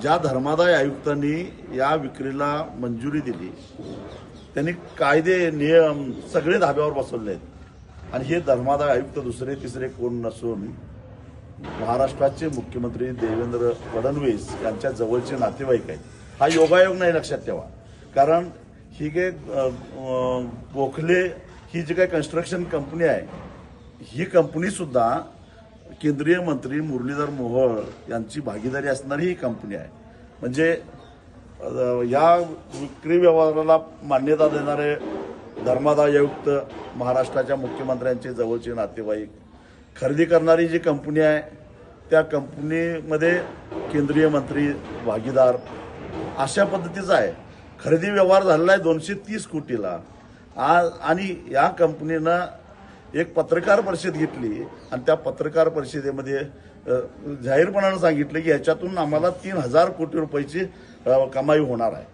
ज्या धर्मादाय आयुक्तांनी या विक्रीला मंजुरी दिली त्यांनी कायदे नियम सगळे धाब्यावर बसवले आहेत आणि हे धर्मादाय आयुक्त दुसरे तिसरे कोण नसून महाराष्ट्राचे मुख्यमंत्री देवेंद्र फडणवीस यांच्या जवळचे नातेवाईक आहेत। हा योगायोग नाही, लक्षात ठेवा। कारण ही काही गोखले ही जी काही कन्स्ट्रक्शन कंपनी आहे ही कंपनी सुद्धा केंद्रीय मंत्री मुरलीधर मोहोळ यांची भागीदारी असणारी ही कंपनी आहे। म्हणजे या विक्री व्यवहाराला मान्यता देणारे धर्मादाय आयुक्त महाराष्ट्राच्या मुख्यमंत्र्यांचे जवळचे नातेवाईक, खरेदी करणारी जी कंपनी आहे त्या कंपनीमध्ये केंद्रीय मंत्री भागीदार, अशा पद्धतीचा आहे। खरेदी व्यवहार झालेला आहे 230 कोटीला आणि या कंपनीनं एक पत्रकार परिषद घेतली आणि त्या पत्रकार परिषदेमध्ये जाहीरपणाने सांगितलं की याच्यातून आम्हाला 3000 कोटी रुपयाची कमाई होणार आहे।